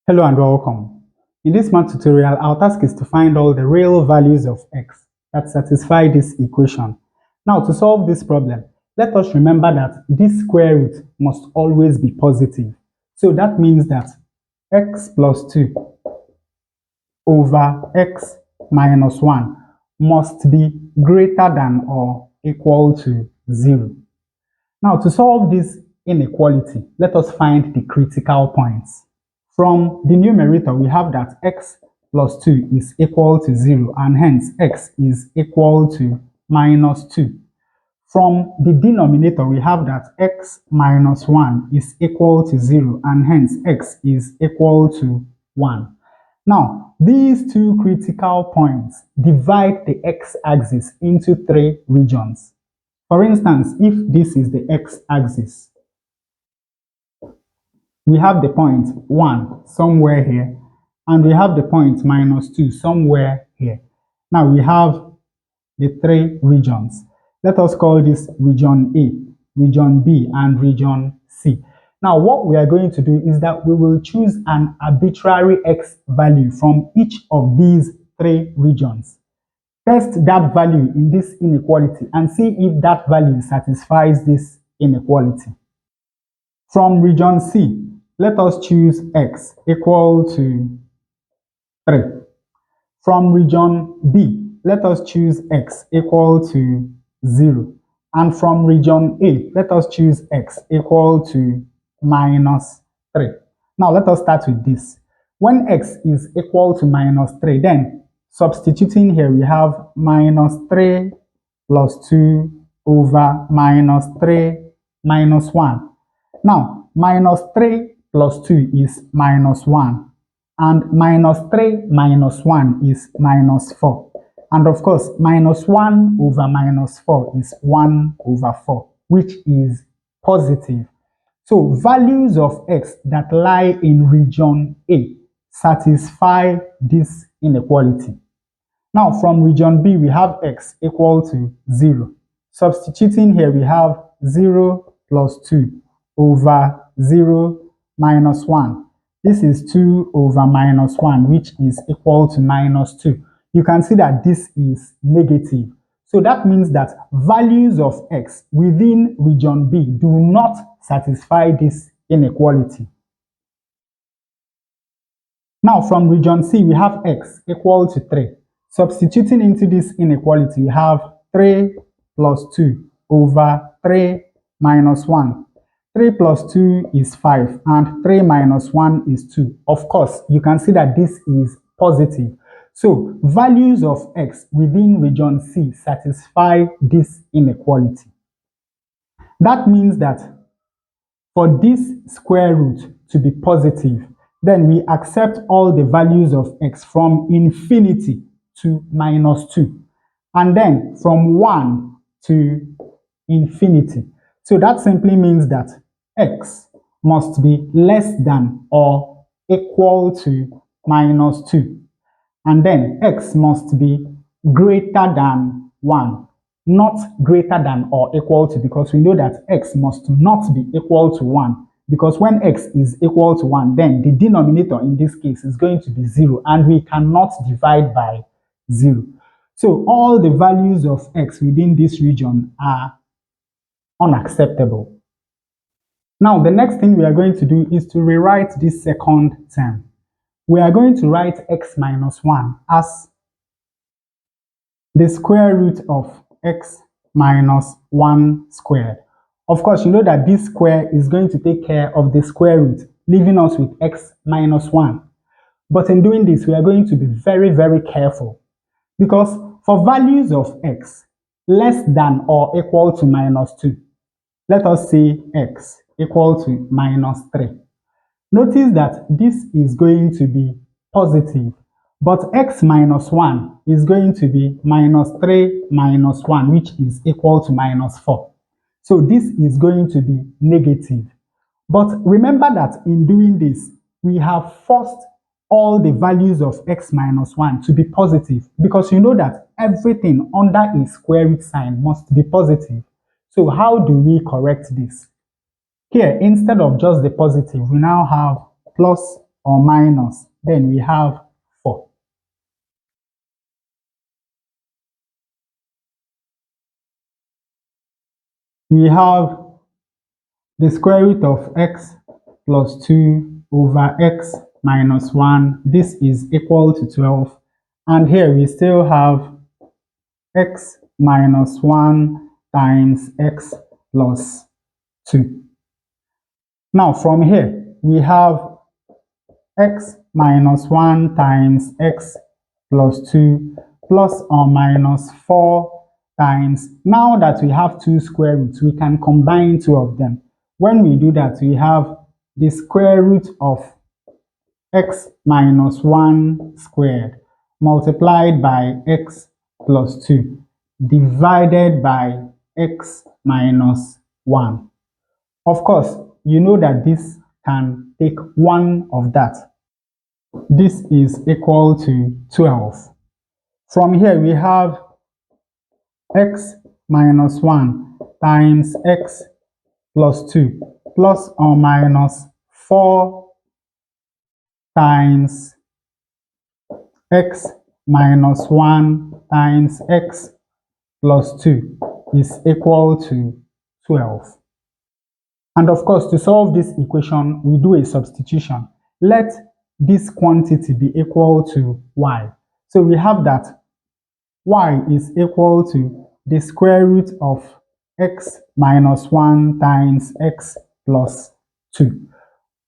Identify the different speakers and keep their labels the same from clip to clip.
Speaker 1: Hello and welcome. In this math tutorial, our task is to find all the real values of x that satisfy this equation. Now, to solve this problem, let us remember that this square root must always be positive. So that means that x plus 2 over x minus 1 must be greater than or equal to 0. Now, to solve this inequality, let us find the critical points. From the numerator, we have that x plus 2 is equal to 0 and hence x is equal to minus 2. From the denominator, we have that x minus 1 is equal to 0 and hence x is equal to 1. Now, these two critical points divide the x-axis into three regions. For instance, if this is the x-axis, we have the point 1 somewhere here, and we have the point minus 2 somewhere here. Now we have the three regions. Let us call this region A, region B, and region C. Now what we are going to do is that we will choose an arbitrary x value from each of these three regions. Test that value in this inequality and see if that value satisfies this inequality. From region C, let us choose x equal to 3. From region B, let us choose x equal to 0. And from region A, let us choose x equal to minus 3. Now let us start with this. When x is equal to minus 3, then substituting here, we have minus 3 plus 2 over minus 3 minus 1. Now, minus 3 plus 2 is minus 1. And minus 3 minus 1 is minus 4. And of course, minus 1 over minus 4 is 1 over 4, which is positive. So values of x that lie in region A satisfy this inequality. Now from region B, we have x equal to 0. Substituting here, we have 0 plus 2 over 0 minus 1. This is 2 over minus 1, which is equal to minus 2. You can see that this is negative. So that means that values of x within region B do not satisfy this inequality. Now from region C, we have x equal to 3. Substituting into this inequality, we have 3 plus 2 over 3 minus 1. 3 plus 2 is 5 and 3 minus 1 is 2. Of course, you can see that this is positive. So values of x within region C satisfy this inequality. That means that for this square root to be positive, then we accept all the values of x from infinity to minus 2, and then from 1 to infinity. So that simply means that x must be less than or equal to minus 2. And then x must be greater than 1, not greater than or equal to, because we know that x must not be equal to 1. Because when x is equal to 1, then the denominator in this case is going to be 0, and we cannot divide by 0. So all the values of x within this region are unacceptable. Now, the next thing we are going to do is to rewrite this second term. We are going to write x minus 1 as the square root of x minus 1 squared. Of course, you know that this square is going to take care of the square root, leaving us with x minus 1. But in doing this, we are going to be very, very careful, because for values of x less than or equal to minus 2, let us say x equal to minus 3. Notice that this is going to be positive, but x minus 1 is going to be minus 3 minus 1, which is equal to minus 4. So this is going to be negative. But remember that in doing this, we have forced all the values of x minus 1 to be positive, because you know that everything under a square root sign must be positive. So how do we correct this? Here, instead of just the positive, we now have plus or minus, then we have 4. We have the square root of x plus 2 over x minus 1. This is equal to 12. And here we still have x minus 1 times x plus 2. Now from here, we have x minus 1 times x plus 2 plus or minus 4 times. Now that we have two square roots, we can combine two of them. When we do that, we have the square root of x minus 1 squared multiplied by x plus 2 divided by x minus 1. Of course, you know that this can take one of that. This is equal to 12. From here, we have x minus 1 times x plus 2 plus or minus 4 times x minus 1 times x plus 2 is equal to 12. And of course, to solve this equation, we do a substitution. Let this quantity be equal to y. So we have that y is equal to the square root of x minus 1 times x plus 2.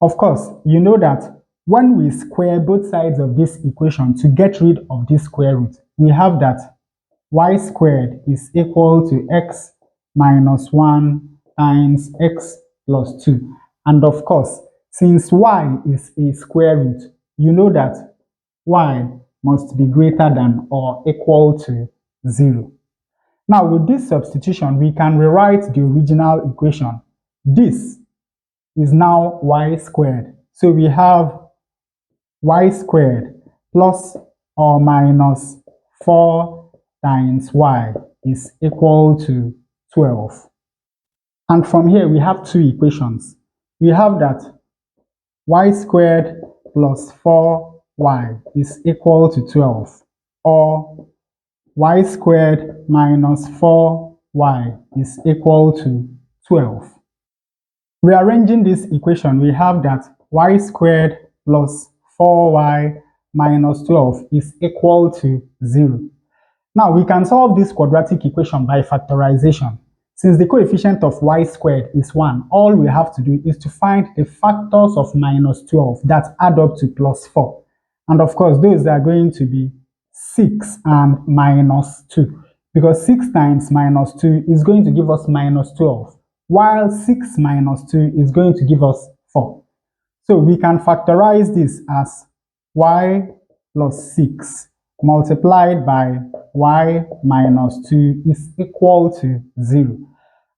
Speaker 1: Of course, you know that when we square both sides of this equation to get rid of this square root, we have that y squared is equal to x minus 1 times x plus 2. And of course, since y is a square root, you know that y must be greater than or equal to 0. Now, with this substitution, we can rewrite the original equation. This is now y squared. So we have y squared plus or minus 4 times y is equal to 12. And from here, we have two equations. We have that y squared plus 4y is equal to 12, or y squared minus 4y is equal to 12. Rearranging this equation, we have that y squared plus 4y minus 12 is equal to 0. Now, we can solve this quadratic equation by factorization. Since the coefficient of y squared is 1, all we have to do is to find the factors of minus 12 that add up to plus 4. And of course, those are going to be 6 and minus 2. Because 6 times minus 2 is going to give us minus 12, while 6 minus 2 is going to give us 4. So we can factorize this as y plus 6 multiplied by y minus 2 is equal to 0.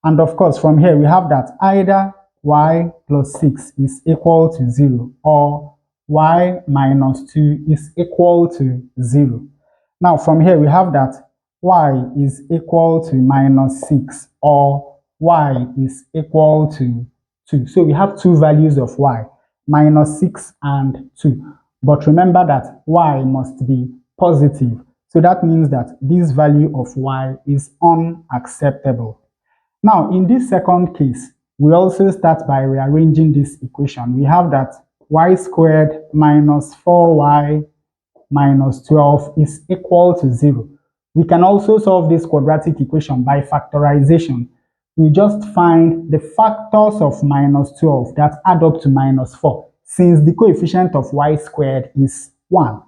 Speaker 1: And of course, from here we have that either y plus 6 is equal to 0 or y minus 2 is equal to 0. Now from here we have that y is equal to minus 6 or y is equal to 2. So we have two values of y, minus 6 and 2. But remember that y must be positive. So that means that this value of y is unacceptable. Now, in this second case, we also start by rearranging this equation. We have that y squared minus 4y minus 12 is equal to 0. We can also solve this quadratic equation by factorization. We just find the factors of minus 12 that add up to minus 4, since the coefficient of y squared is 1.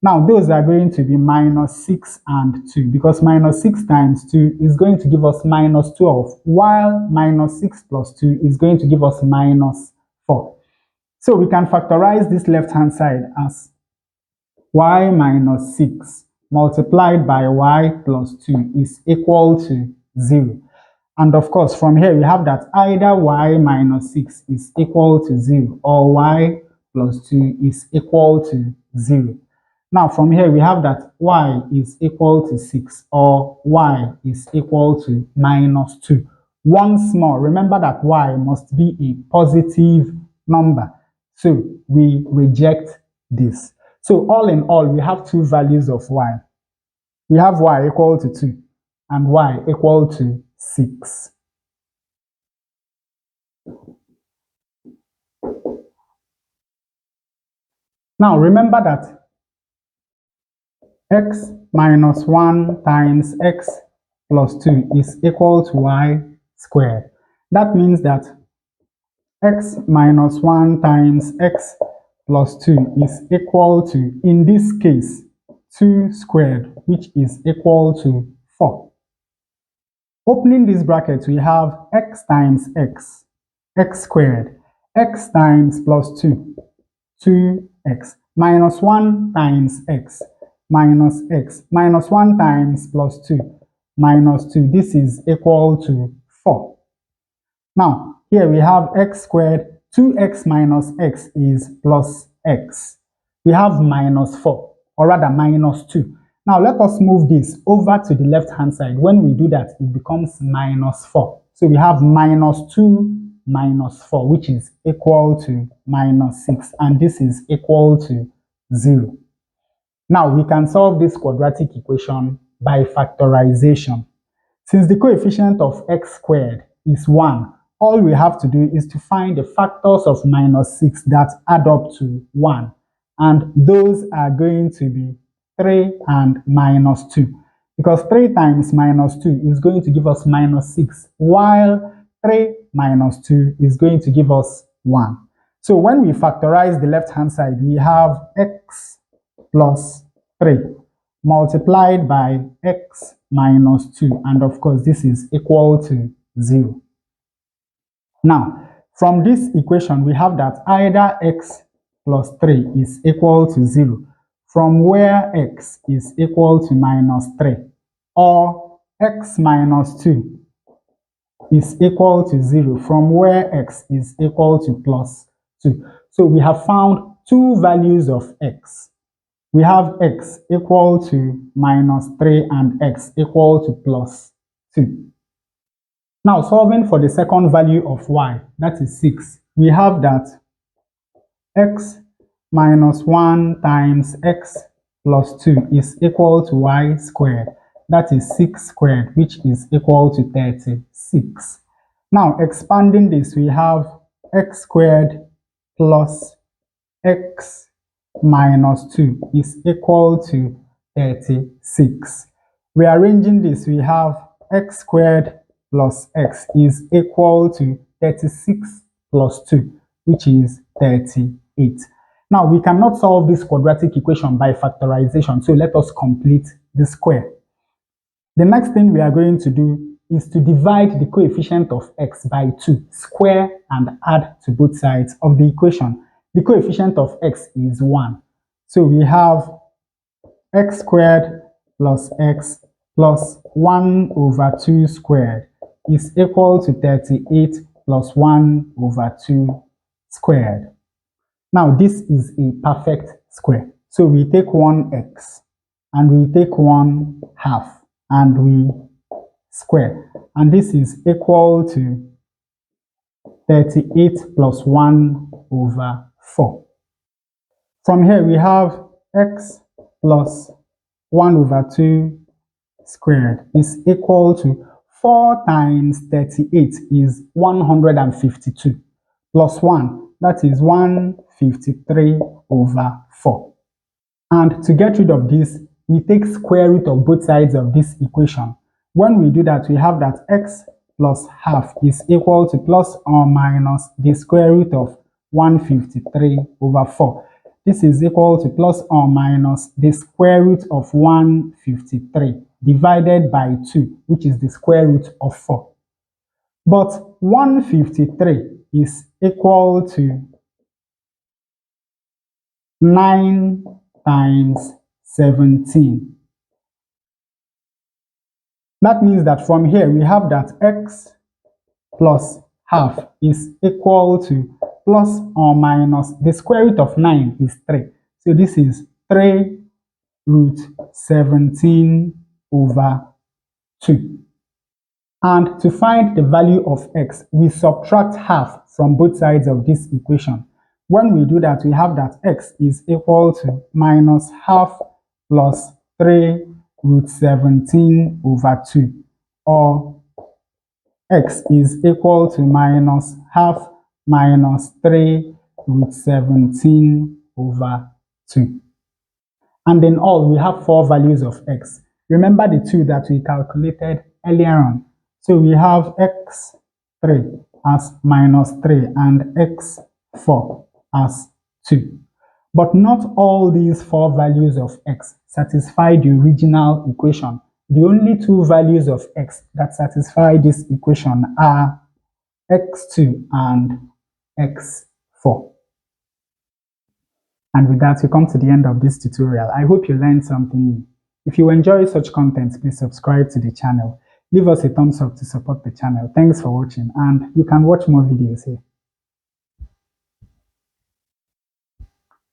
Speaker 1: Now, those are going to be minus 6 and 2, because minus 6 times 2 is going to give us minus 12, while minus 6 plus 2 is going to give us minus 4. So we can factorize this left-hand side as y minus 6 multiplied by y plus 2 is equal to 0. And of course, from here we have that either y minus 6 is equal to 0 or y plus 2 is equal to 0. Now from here we have that y is equal to 6 or y is equal to minus 2. Once more, remember that y must be a positive number. So we reject this. So all in all, we have two values of y. We have y equal to 2 and y equal to 6. Now remember that x minus 1 times x plus 2 is equal to y squared. That means that x minus 1 times x plus 2 is equal to, in this case, 2 squared, which is equal to 4. Opening this bracket, we have x times x squared, x times plus 2, 2x, minus 1 times x, minus 1 times plus 2, minus 2. This is equal to 4. Now, here we have x squared, 2x minus x is plus x. We have minus 4, or rather minus 2. Now, let us move this over to the left-hand side. When we do that, it becomes minus 4. So we have minus 2 minus 4, which is equal to minus 6, and this is equal to 0. Now, we can solve this quadratic equation by factorization. Since the coefficient of x squared is 1, all we have to do is to find the factors of minus 6 that add up to 1. And those are going to be 3 and minus 2. Because 3 times minus 2 is going to give us minus 6, while 3 minus 2 is going to give us 1. So when we factorize the left-hand side, we have x plus 3 multiplied by x minus 2, and of course this is equal to 0. Now, from this equation, we have that either x plus 3 is equal to 0, from where x is equal to minus 3, or x minus 2 is equal to 0, from where x is equal to plus 2. So we have found two values of x. We have x equal to minus 3 and x equal to plus 2. Now, solving for the second value of y, that is 6, we have that x minus 1 times x plus 2 is equal to y squared. That is 6 squared, which is equal to 36. Now, expanding this, we have x squared plus x minus 2 is equal to 36. Rearranging this, we have x squared plus x is equal to 36 plus 2, which is 38. Now, we cannot solve this quadratic equation by factorization, so let us complete the square. The next thing we are going to do is to divide the coefficient of x by 2, square and add to both sides of the equation. The coefficient of x is 1. So we have x squared plus x plus 1 over 2 squared is equal to 38 plus 1 over 2 squared. Now, this is a perfect square. So we take 1x and we take 1 half and we square. And this is equal to 38 plus 1 over 4. From here, we have x plus 1 over 2 squared is equal to 4 times 38 is 152 plus 1, that is 153 over 4. And to get rid of this, we take square root of both sides of this equation. When we do that, we have that x plus half is equal to plus or minus the square root of 153 over 4. This is equal to plus or minus the square root of 153 divided by 2, which is the square root of 4. But 153 is equal to 9 times 17. That means that from here we have that x plus half is equal to plus or minus the square root of 9 is 3. So this is 3 root 17 over 2. And to find the value of x, we subtract half from both sides of this equation. When we do that, we have that x is equal to minus half plus 3 root 17 over 2, or x is equal to minus half minus 3 root 17 over 2. And in all, we have 4 values of x. Remember the 2 that we calculated earlier on. So we have x3 as minus 3 and x4 as 2. But not all these 4 values of x satisfy the original equation. The only 2 values of x that satisfy this equation are x2 and x4. And with that, we come to the end of this tutorial. I hope you learned something new. If you enjoy such content, please subscribe to the channel. Leave us a thumbs up to support the channel. Thanks for watching, and you can watch more videos here.